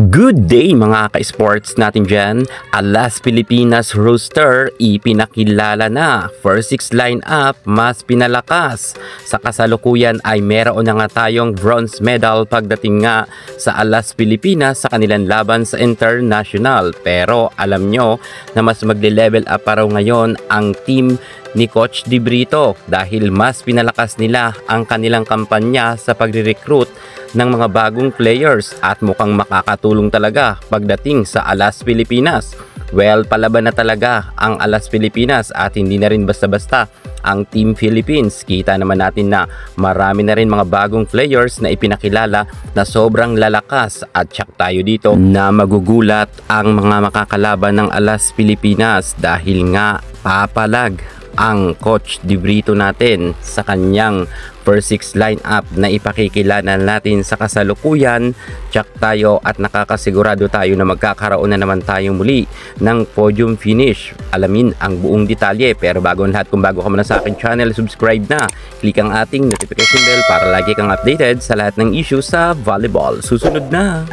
Good day mga ka-sports natin dyan. Alas Pilipinas roster ipinakilala na. First six lineup mas pinalakas. Sa kasalukuyan ay meron na nga tayong bronze medal pagdating nga sa Alas Pilipinas sa kanilang laban sa international. Pero alam nyo na mas magle-level up pa raw ngayon ang team ni Coach Di Brito dahil mas pinalakas nila ang kanilang kampanya sa pagre-recruit ng mga bagong players at mukhang makakatulong talaga pagdating sa Alas Pilipinas. Well, palaban na talaga ang Alas Pilipinas at hindi na rin basta-basta ang Team Philippines. Kita naman natin na marami na rin mga bagong players na ipinakilala na sobrang lalakas at tsak tayo dito na magugulat ang mga makakalaban ng Alas Pilipinas dahil nga papalag ang Coach Di Brito natin sa kanyang first six lineup na ipakikilala natin sa kasalukuyan. Tsak tayo at nakakasigurado tayo na magkakaroon na naman tayo muli ng podium finish. Alamin ang buong detalye, pero bago ang lahat, kung bago ka muna sa aking channel, subscribe na. Click ang ating notification bell para lagi kang updated sa lahat ng issue sa volleyball. Susunod na!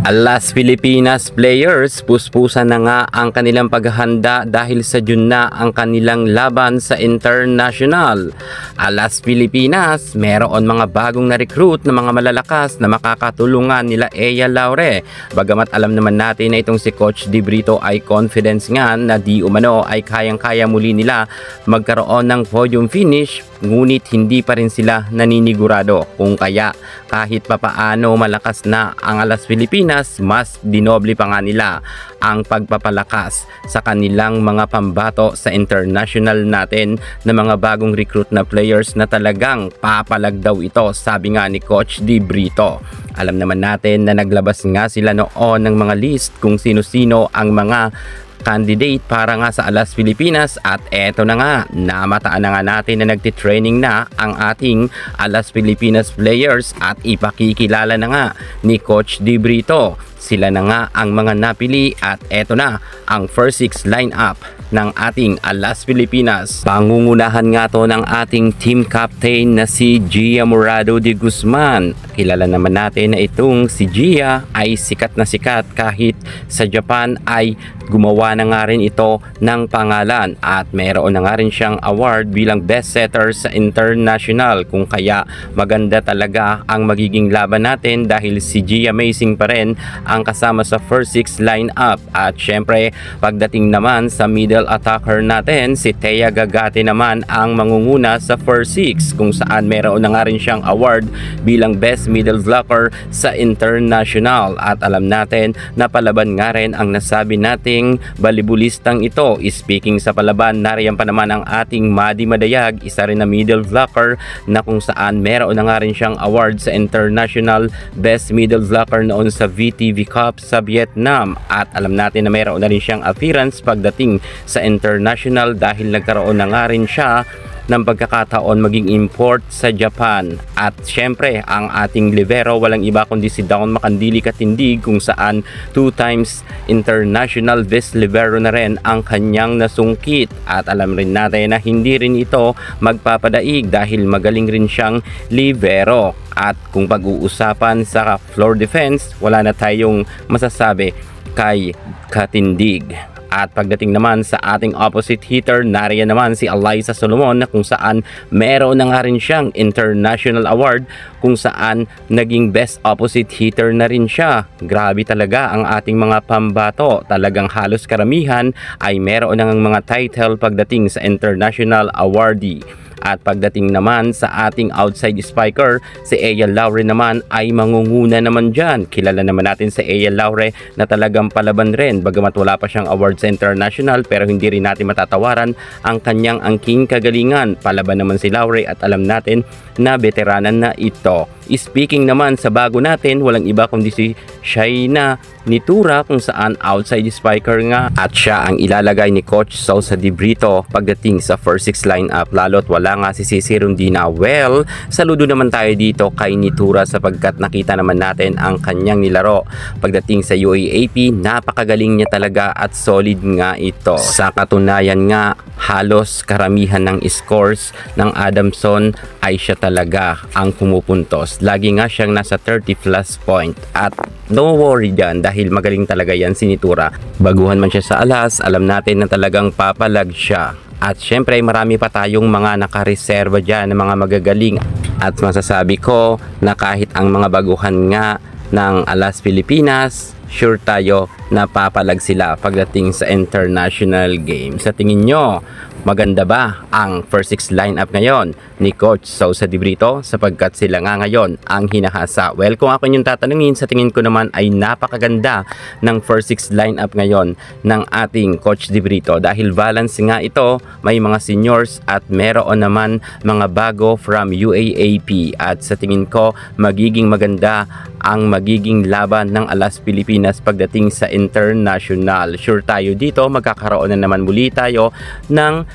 Alas Pilipinas players, puspusan na nga ang kanilang paghahanda dahil sa June na ang kanilang laban sa international. Alas Pilipinas, meron mga bagong na-recruit na mga malalakas na makakatulungan nila Eya Laure. Bagamat alam naman natin na itong si Coach Di Brito ay confidence nga na di umano ay kayang-kaya muli nila magkaroon ng podium finish, ngunit hindi pa rin sila naninigurado. Kung kaya kahit papaano malakas na ang Alas Pilipinas, mas dinoble pa nga nila ang pagpapalakas sa kanilang mga pambato sa international natin na mga bagong recruit na players na talagang papalag daw ito, sabi nga ni Coach Di Brito. Alam naman natin na naglabas nga sila noon ng mga list kung sino-sino ang mga candidate para nga sa Alas Pilipinas at eto na nga, namataan na nga natin na nagtitraining na ang ating Alas Pilipinas players at ipakikilala na nga ni Coach Di Brito. Sila na nga ang mga napili at eto na ang first six lineup ng ating Alas Pilipinas. Pangungunahan nga to ng ating team captain na si Gia Morado de Guzman. Kilala naman natin na itong si Gia ay sikat na sikat kahit sa Japan ay gumawa na nga rin ito ng pangalan at meron na nga rin siyang award bilang best setter sa international. Kung kaya maganda talaga ang magiging laban natin dahil si Gia Amazing pa rin ang kasama sa first six lineup. At syempre pagdating naman sa middle attacker natin, si Thea Gagate naman ang mangunguna sa first six, kung saan meron na nga rin siyang award bilang best middle blocker sa international. At alam natin na palaban nga rin ang nasabi nating balibulistang ito. Speaking sa palaban, nariyan pa naman ang ating Madi Madayag, isa rin na middle blocker na kung saan meron na nga rin siyang award sa international best middle blocker noon sa VTV Cup sa Vietnam. At alam natin na meron na rin siyang appearance pagdating sa international dahil nagkaroon na nga rin siya ng pagkakataon maging import sa Japan. At syempre ang ating libero, walang iba kundi si Dawn Makandili Katindig, kung saan 2 times international best libero na rin ang kanyang nasungkit. At alam rin natin na hindi rin ito magpapadaig dahil magaling rin siyang libero. At kung pag-uusapan sa floor defense, wala na tayong masasabi kay Katindig. At pagdating naman sa ating opposite hitter, nariyan naman si Eliza Solomon na kung saan meron na nga rin siyang international award kung saan naging best opposite hitter na rin siya. Grabe talaga ang ating mga pambato. Talagang halos karamihan ay meron na ng mga title pagdating sa international awardee. At pagdating naman sa ating outside spiker, si Eya Laure naman ay mangunguna naman dyan. Kilala naman natin si Eya Laure na talagang palaban rin. Bagamat wala pa siyang award sa international, pero hindi rin natin matatawaran ang kanyang angking kagalingan. Palaban naman si Laure at alam natin na veteranan na ito. Speaking naman sa bago natin, walang iba kundi si Shaina Nitura, kung saan outside spiker nga at siya ang ilalagay ni Coach Sousa de Brito pagdating sa first 6 lineup, lalo't wala nga si Cici Rondina. Well, saludo naman tayo dito kay Nitura sapagkat nakita naman natin ang kanyang nilaro pagdating sa UAAP. Napakagaling niya talaga at solid nga ito. Sa katunayan nga, halos karamihan ng scores ng Adamson ay siya talaga ang pumupuntos. Lagi nga siyang nasa 30 plus point at no worry dyan dahil magaling talaga yan si Nitura. Baguhan man siya sa alas, alam natin na talagang papalag siya. At syempre marami pa tayong mga nakareserva dyan na mga magagaling. At masasabi ko na kahit ang mga baguhan nga ng Alas Pilipinas, sure tayo na papalag sila pagdating sa international game. Sa tingin nyo, maganda ba ang first 6 lineup ngayon ni Coach Sousa de Brito sapagkat sila nga ngayon ang hinahasa? Well, kung ako yung tatanungin, sa tingin ko naman ay napakaganda ng first 6 lineup ngayon ng ating Coach de Brito dahil balance nga ito, may mga seniors at meron naman mga bago from UAAP at sa tingin ko magiging maganda ang magiging laban ng Alas Pilipinas pagdating sa international. Sure tayo dito, magkakaroon na naman muli tayo ng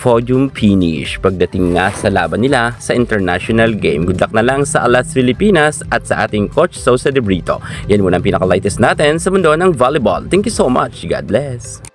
podium finish pagdating nga sa laban nila sa international game. Good luck na lang sa Alas Pilipinas at sa ating Coach Sousa de Brito. Yan muna ang pinaka-latest natin sa mundo ng volleyball. Thank you so much. God bless.